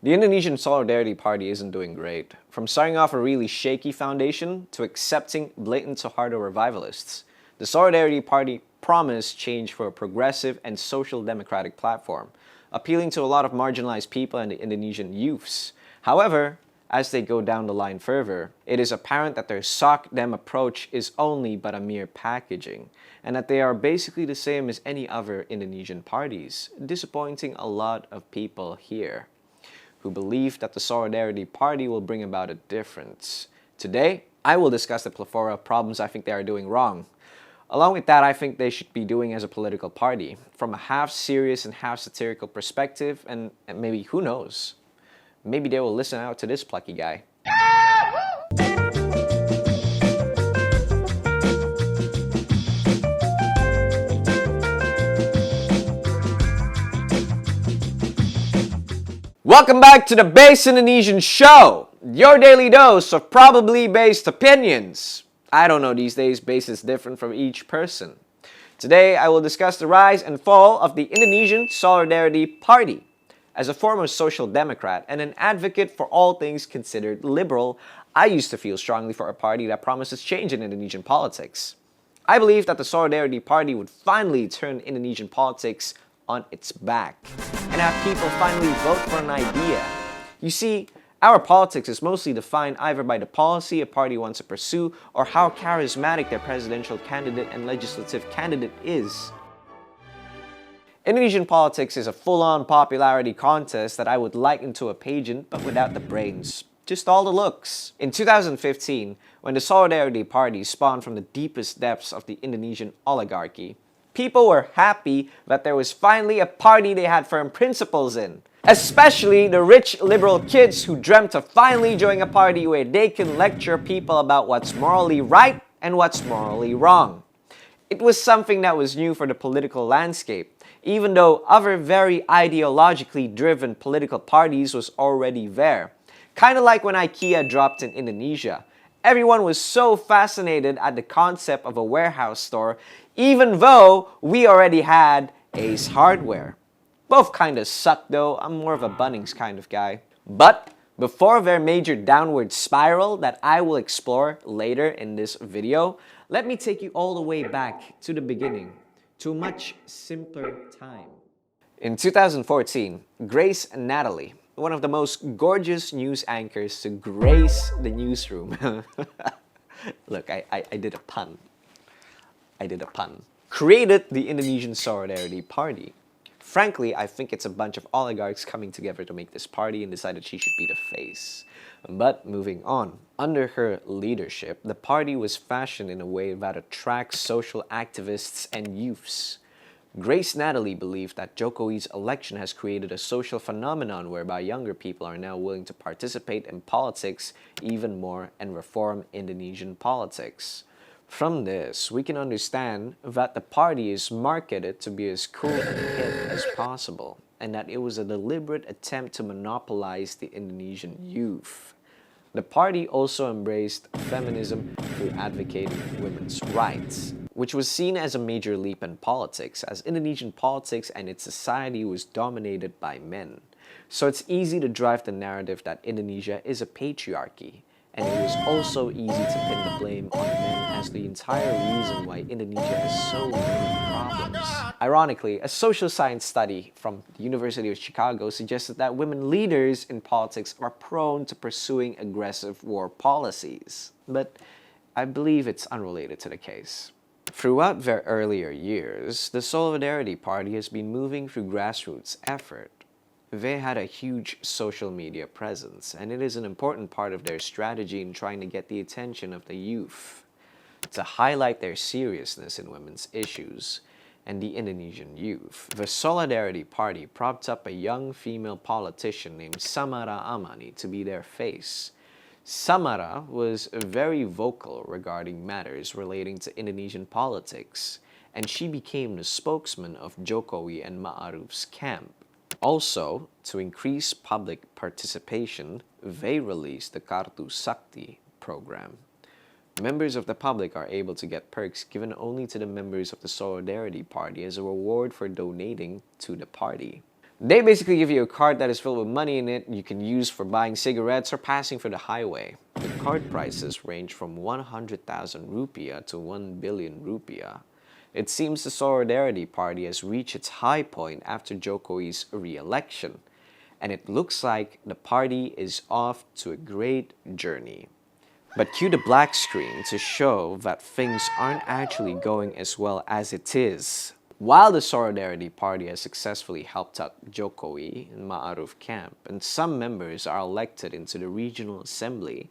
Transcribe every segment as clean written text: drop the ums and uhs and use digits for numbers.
The Indonesian Solidarity Party isn't doing great. From starting off a really shaky foundation to accepting blatant Suharto revivalists, the Solidarity Party promised change for a progressive and social democratic platform, appealing to a lot of marginalized people and the Indonesian youths. However, as they go down the line further, it is apparent that their sock dem approach is only but a mere packaging, and that they are basically the same as any other Indonesian parties, disappointing a lot of people here who believe that the Solidarity Party will bring about a difference. Today, I will discuss the plethora of problems I think they are doing wrong. Along with that, I think they should be doing as a political party, from a half-serious and half-satirical perspective, and maybe, who knows, maybe they will listen out to this plucky guy. Welcome back to the Base Indonesian Show, your daily dose of probably based opinions. I don't know these days, base is different from each person. Today, I will discuss the rise and fall of the Indonesian Solidarity Party. As a former social democrat and an advocate for all things considered liberal, I used to feel strongly for a party that promises change in Indonesian politics. I believe that the Solidarity Party would finally turn Indonesian politics on its back and have people finally vote for an idea. You see, our politics is mostly defined either by the policy a party wants to pursue or how charismatic their presidential candidate and legislative candidate is. Indonesian politics is a full-on popularity contest that I would liken to a pageant but without the brains. Just all the looks. In 2015, when the Solidarity Party spawned from the deepest depths of the Indonesian oligarchy, people were happy that there was finally a party they had firm principles in. Especially the rich liberal kids who dreamt of finally joining a party where they can lecture people about what's morally right and what's morally wrong. It was something that was new for the political landscape, even though other very ideologically driven political parties was already there. Kinda like when IKEA dropped in Indonesia. Everyone was so fascinated at the concept of a warehouse store, even though we already had Ace Hardware. Both kinda suck though, I'm more of a Bunnings kind of guy. But before their major downward spiral that I will explore later in this video, let me take you all the way back to the beginning, to a much simpler time. In 2014, Grace Natalie, one of the most gorgeous news anchors to grace the newsroom. Look, I did a pun. Created the Indonesian Solidarity Party. Frankly, I think it's a bunch of oligarchs coming together to make this party and decided she should be the face. But moving on, under her leadership, the party was fashioned in a way that attracts social activists and youths. Grace Natalie believed that Jokowi's election has created a social phenomenon whereby younger people are now willing to participate in politics even more and reform Indonesian politics. From this, we can understand that the party is marketed to be as cool and hip as possible, and that it was a deliberate attempt to monopolize the Indonesian youth. The party also embraced feminism through advocating women's rights, which was seen as a major leap in politics, as Indonesian politics and its society was dominated by men. So it's easy to drive the narrative that Indonesia is a patriarchy, and it was also easy to pin the blame on men as the entire reason why Indonesia has so many problems. Ironically, a social science study from the University of Chicago suggested that women leaders in politics are prone to pursuing aggressive war policies. But I believe it's unrelated to the case. Throughout their earlier years, the Solidarity Party has been moving through grassroots effort. They had a huge social media presence, and it is an important part of their strategy in trying to get the attention of the youth, to highlight their seriousness in women's issues and the Indonesian youth. The Solidarity Party propped up a young female politician named Samara Amani to be their face. Samara was very vocal regarding matters relating to Indonesian politics, and she became the spokesman of Jokowi and Ma'ruf's camp. Also, to increase public participation, they released the Kartu Sakti program. Members of the public are able to get perks given only to the members of the Solidarity Party as a reward for donating to the party. They basically give you a card that is filled with money in it you can use for buying cigarettes or passing for the highway. The card prices range from 100,000 rupiah to 1 billion rupiah. It seems the Solidarity Party has reached its high point after Jokowi's re-election, and it looks like the party is off to a great journey. But cue the black screen to show that things aren't actually going as well as it is. While the Solidarity Party has successfully helped out Jokowi and Ma'ruf camp, and some members are elected into the regional assembly,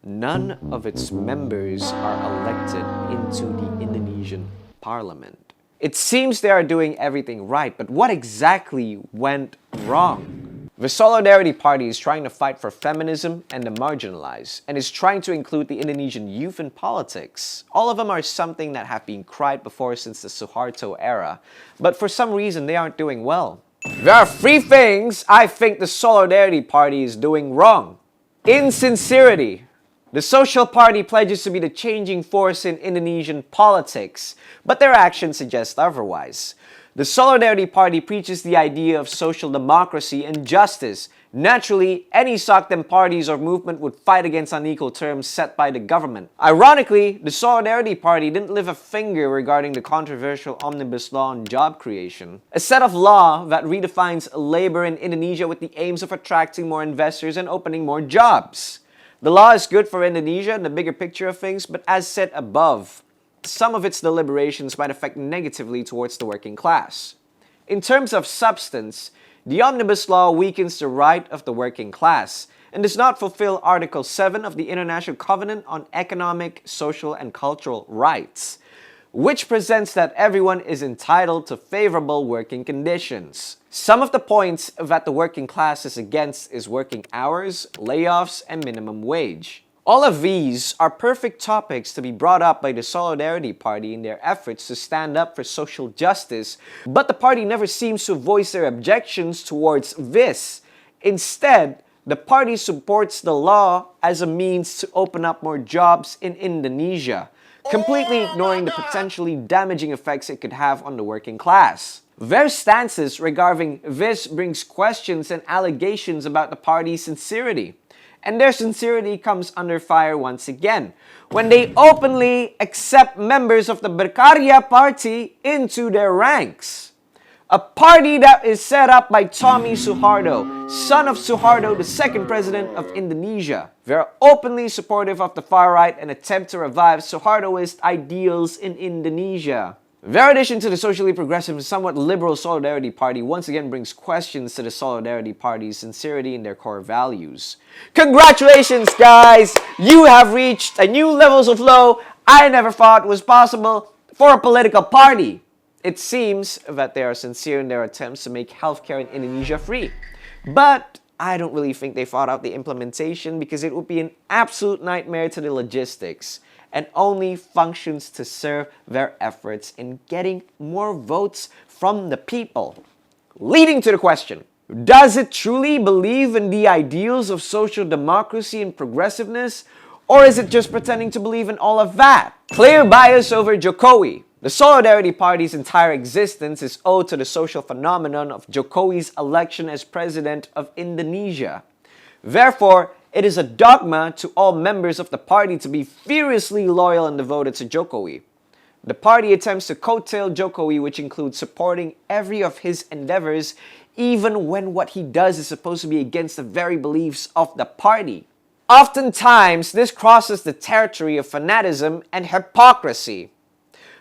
none of its members are elected into the Indonesian parliament. It seems they are doing everything right, but what exactly went wrong? The Solidarity Party is trying to fight for feminism and the marginalized, and is trying to include the Indonesian youth in politics. All of them are something that have been cried before since the Suharto era, but for some reason they aren't doing well. There are 3 things I think the Solidarity Party is doing wrong. Insincerity. The Social Party pledges to be the changing force in Indonesian politics, but their actions suggest otherwise. The Solidarity Party preaches the idea of social democracy and justice. Naturally, any SOCDEM parties or movement would fight against unequal terms set by the government. Ironically, the Solidarity Party didn't lift a finger regarding the controversial Omnibus Law on job creation, a set of law that redefines labor in Indonesia with the aims of attracting more investors and opening more jobs. The law is good for Indonesia in the bigger picture of things, but as said above, some of its deliberations might affect negatively towards the working class. In terms of substance, the Omnibus Law weakens the right of the working class and does not fulfill Article 7 of the International Covenant on Economic, Social, and Cultural Rights, which presents that everyone is entitled to favorable working conditions. Some of the points that the working class is against is working hours, layoffs, and minimum wage. All of these are perfect topics to be brought up by the Solidarity Party in their efforts to stand up for social justice, but the party never seems to voice their objections towards this. Instead, the party supports the law as a means to open up more jobs in Indonesia, completely ignoring the potentially damaging effects it could have on the working class. Their stances regarding this brings questions and allegations about the party's sincerity. And their sincerity comes under fire once again, when they openly accept members of the Berkarya Party into their ranks. A party that is set up by Tommy Suharto, son of Suharto, the second president of Indonesia. They're openly supportive of the far right and attempt to revive Suhartoist ideals in Indonesia. Their addition to the socially progressive and somewhat liberal Solidarity Party once again brings questions to the Solidarity Party's sincerity in their core values. Congratulations, guys! You have reached a new levels of low I never thought was possible for a political party. It seems that they are sincere in their attempts to make healthcare in Indonesia free. But I don't really think they thought out the implementation because it would be an absolute nightmare to the logistics, and only functions to serve their efforts in getting more votes from the people. Leading to the question, does it truly believe in the ideals of social democracy and progressiveness, or is it just pretending to believe in all of that? Clear bias over Jokowi. The Solidarity Party's entire existence is owed to the social phenomenon of Jokowi's election as president of Indonesia. Therefore, it is a dogma to all members of the party to be furiously loyal and devoted to Jokowi. The party attempts to coattail Jokowi, which includes supporting every of his endeavors, even when what he does is supposed to be against the very beliefs of the party. Oftentimes, this crosses the territory of fanatism and hypocrisy.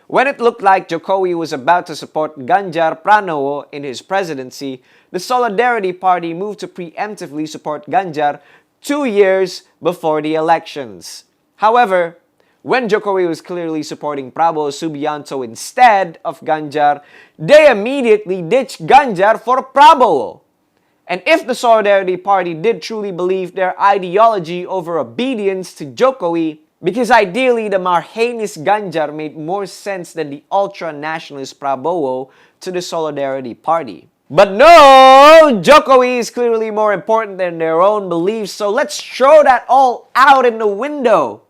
When it looked like Jokowi was about to support Ganjar Pranowo in his presidency, the Solidarity Party moved to preemptively support Ganjar 2 years before the elections. However, when Jokowi was clearly supporting Prabowo Subianto instead of Ganjar, they immediately ditched Ganjar for Prabowo. And if the Solidarity Party did truly believe their ideology over obedience to Jokowi, because ideally the Marhaenis Ganjar made more sense than the ultra-nationalist Prabowo to the Solidarity Party. But no, Jokowi is clearly more important than their own beliefs, so let's throw that all out in the window.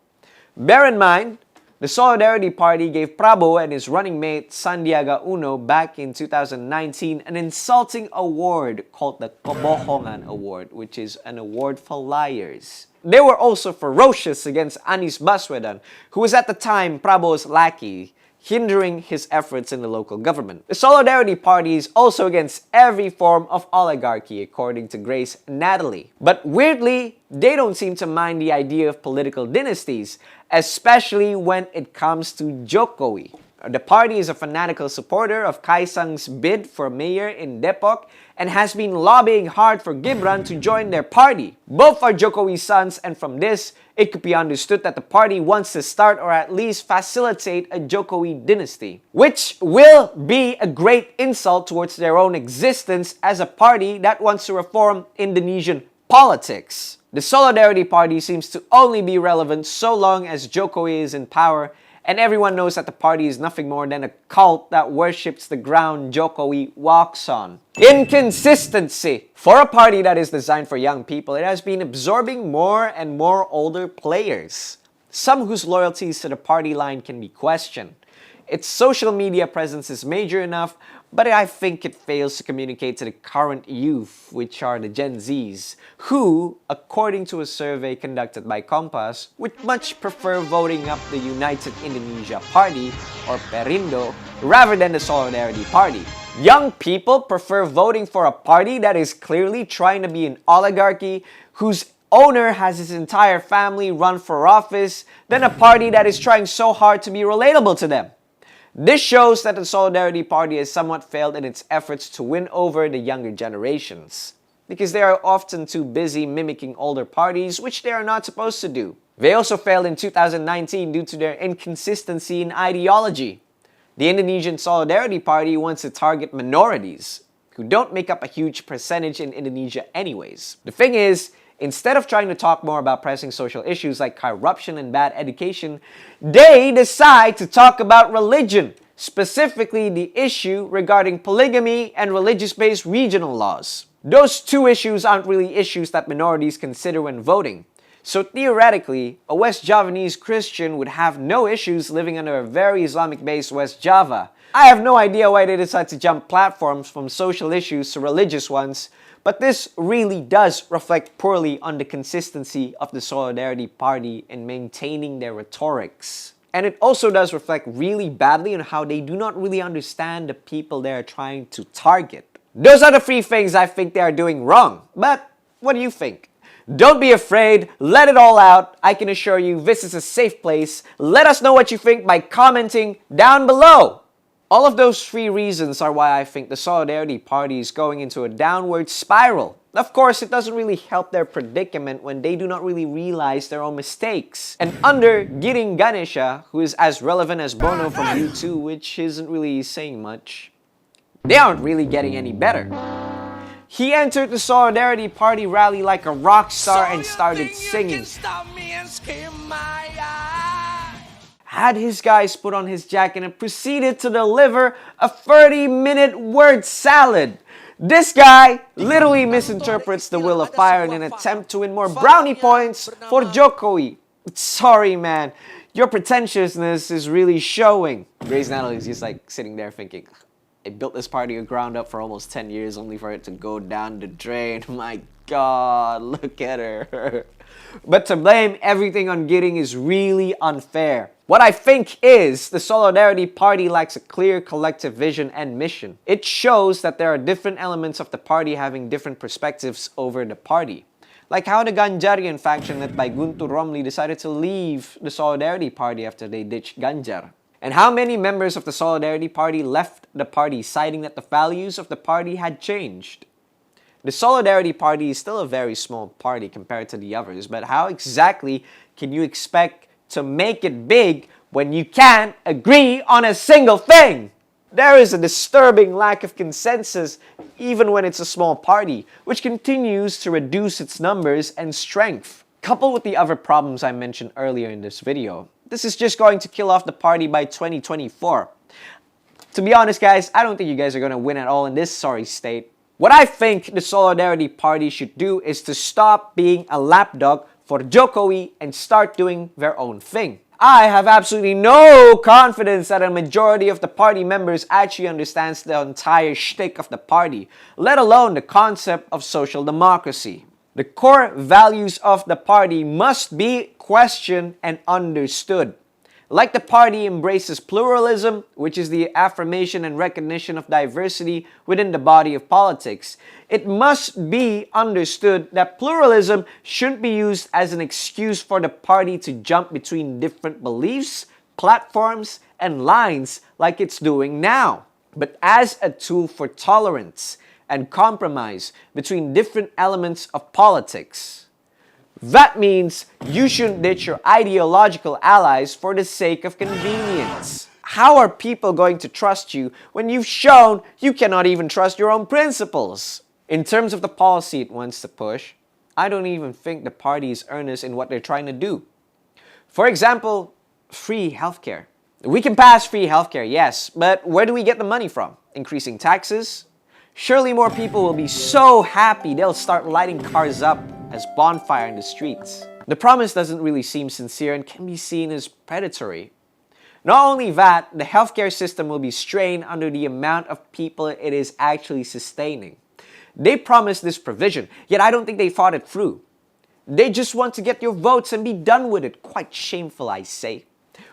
Bear in mind, The Solidarity Party gave Prabowo and his running mate Sandiaga Uno back in 2019 an insulting award called the Kebohongan Award, which is an award for liars. They were also ferocious against Anies Baswedan, who was at the time Prabowo's lackey, hindering his efforts in the local government. The Solidarity Party is also against every form of oligarchy, according to Grace Natalie. But weirdly, they don't seem to mind the idea of political dynasties, especially when it comes to Jokowi. The party is a fanatical supporter of Kaisang's bid for mayor in Depok and has been lobbying hard for Gibran to join their party. Both are Jokowi's sons, and from this, it could be understood that the party wants to start or at least facilitate a Jokowi dynasty, which will be a great insult towards their own existence as a party that wants to reform Indonesian politics. The Solidarity Party seems to only be relevant so long as Jokowi is in power, and everyone knows that the party is nothing more than a cult that worships the ground Jokowi walks on. Inconsistency. For a party that is designed for young people, it has been absorbing more and more older players, some whose loyalties to the party line can be questioned. Its social media presence is major enough, but I think it fails to communicate to the current youth, which are the Gen Zs, who, according to a survey conducted by Kompas, would much prefer voting up the United Indonesia Party, or Perindo, rather than the Solidarity Party. Young people prefer voting for a party that is clearly trying to be an oligarchy, whose owner has his entire family run for office, than a party that is trying so hard to be relatable to them. This shows that the Solidarity Party has somewhat failed in its efforts to win over the younger generations, because they are often too busy mimicking older parties, which they are not supposed to do. They also failed in 2019 due to their inconsistency in ideology. The Indonesian Solidarity Party wants to target minorities, who don't make up a huge percentage in Indonesia anyways. The thing is, instead of trying to talk more about pressing social issues like corruption and bad education, they decide to talk about religion, specifically the issue regarding polygamy and religious-based regional laws. Those two issues aren't really issues that minorities consider when voting. So theoretically, a West Javanese Christian would have no issues living under a very Islamic-based West Java. I have no idea why they decide to jump platforms from social issues to religious ones, but this really does reflect poorly on the consistency of the Solidarity Party in maintaining their rhetorics. And it also does reflect really badly on how they do not really understand the people they are trying to target. Those are the three things I think they are doing wrong. But what do you think? Don't be afraid, let it all out. I can assure you this is a safe place. Let us know what you think by commenting down below. All of those three reasons are why I think the Solidarity Party is going into a downward spiral. Of course, it doesn't really help their predicament when they do not really realize their own mistakes. And under Giring Ganesha, who is as relevant as Bono from U2, which isn't really saying much, they aren't really getting any better. He entered the Solidarity Party rally like a rock star and started singing. Had his guys put on his jacket and proceeded to deliver a 30-minute word salad. This guy literally misinterprets the will of fire in an attempt to win more brownie points for Jokowi. Sorry, man. Your pretentiousness is really showing. Grace Natalie is just like sitting there thinking, I built this party to ground up for almost 10 years only for it to go down the drain. My God, look at her. But to blame everything on Giring is really unfair. What I think is the Solidarity Party lacks a clear collective vision and mission. It shows that there are different elements of the party having different perspectives over the party. Like how the Ganjarian faction led by Guntur Romli decided to leave the Solidarity Party after they ditched Ganjar. And how many members of the Solidarity Party left the party citing that the values of the party had changed. The Solidarity Party is still a very small party compared to the others, but how exactly can you expect to make it big when you can't agree on a single thing? There is a disturbing lack of consensus even when it's a small party, which continues to reduce its numbers and strength. Coupled with the other problems I mentioned earlier in this video, this is just going to kill off the party by 2024. To be honest, guys, I don't think you guys are going to win at all in this sorry state. What I think the Solidarity Party should do is to stop being a lapdog for Jokowi and start doing their own thing. I have absolutely no confidence that a majority of the party members actually understands the entire shtick of the party, let alone the concept of social democracy. The core values of the party must be questioned and understood. Like the party embraces pluralism, which is the affirmation and recognition of diversity within the body of politics, it must be understood that pluralism shouldn't be used as an excuse for the party to jump between different beliefs, platforms, and lines like it's doing now, but as a tool for tolerance and compromise between different elements of politics. That means you shouldn't ditch your ideological allies for the sake of convenience. How are people going to trust you when you've shown you cannot even trust your own principles? In terms of the policy it wants to push, I don't even think the party is earnest in what they're trying to do. For example, free healthcare. We can pass free healthcare, yes, but where do we get the money from? Increasing taxes? Surely more people will be so happy they'll start lighting cars up as bonfire in the streets. The promise doesn't really seem sincere and can be seen as predatory. Not only that, the healthcare system will be strained under the amount of people it is actually sustaining. They promised this provision, yet I don't think they thought it through. They just want to get your votes and be done with it. Quite shameful, I say.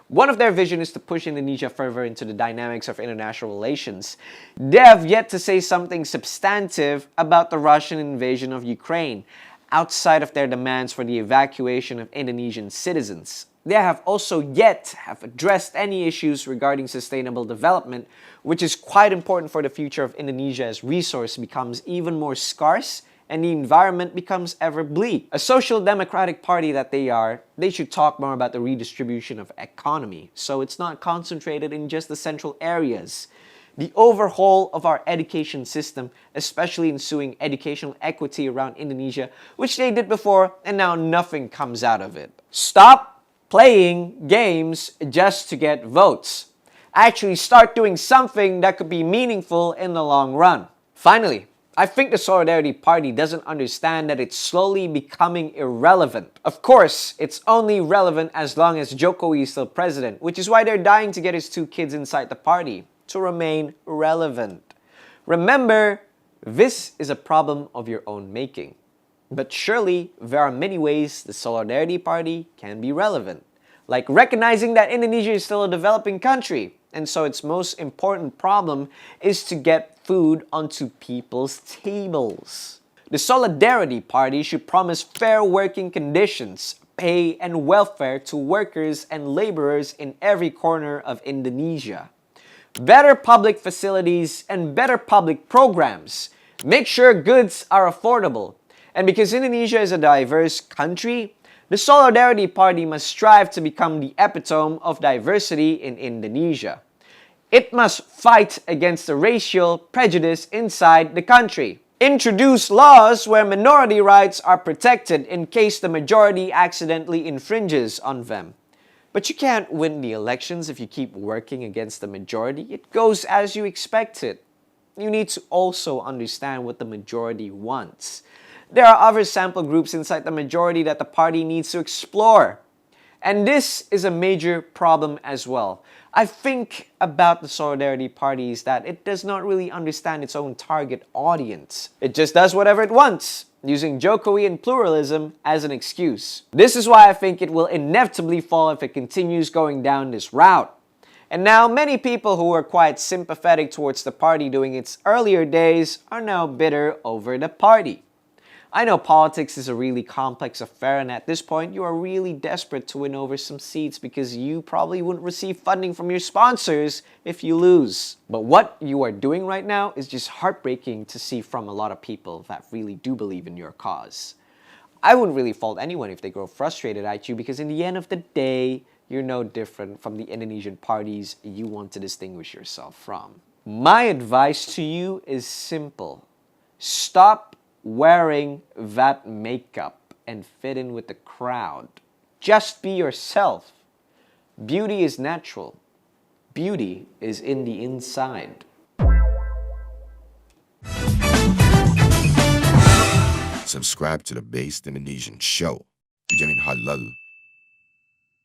One of their vision is to push Indonesia further into the dynamics of international relations. They have yet to say something substantive about the Russian invasion of Ukraine, outside of their demands for the evacuation of Indonesian citizens. They have also yet have addressed any issues regarding sustainable development, which is quite important for the future of Indonesia as resource becomes even more scarce and the environment becomes ever bleak. A social democratic party that they are, they should talk more about the redistribution of economy, so it's not concentrated in just the central areas. The overhaul of our education system, especially ensuing educational equity around Indonesia, which they did before and now nothing comes out of it. Stop playing games just to get votes. Actually start doing something that could be meaningful in the long run. Finally, I think the Solidarity Party doesn't understand that it's slowly becoming irrelevant. Of course, it's only relevant as long as Jokowi is still president, which is why they're dying to get his 2 kids inside the party, to remain relevant. Remember, this is a problem of your own making. But surely, there are many ways the Solidarity Party can be relevant. Like recognizing that Indonesia is still a developing country, and so its most important problem is to get food onto people's tables. The Solidarity Party should promise fair working conditions, pay and welfare to workers and laborers in every corner of Indonesia. Better public facilities and better public programs. Make sure goods are affordable. And because Indonesia is a diverse country, the Solidarity Party must strive to become the epitome of diversity in Indonesia. It must fight against the racial prejudice inside the country. Introduce laws where minority rights are protected in case the majority accidentally infringes on them. But you can't win the elections if you keep working against the majority. It goes as you expect it. You need to also understand what the majority wants. There are other sample groups inside the majority that the party needs to explore. And this is a major problem as well. I think about the Solidarity Party is that it does not really understand its own target audience. It just does whatever it wants, using Jokowi and pluralism as an excuse. This is why I think it will inevitably fall if it continues going down this route. And now many people who were quite sympathetic towards the party during its earlier days are now bitter over the party. I know politics is a really complex affair, and at this point you are really desperate to win over some seats because you probably wouldn't receive funding from your sponsors if you lose. But what you are doing right now is just heartbreaking to see from a lot of people that really do believe in your cause. I wouldn't really fault anyone if they grow frustrated at you because in the end of the day, you're no different from the Indonesian parties you want to distinguish yourself from. My advice to you is simple. Stop wearing that makeup and fit in with the crowd. Just be yourself. Beauty is natural. Beauty is in the inside. Subscribe to the Based Indonesian Show. Dijamin halal.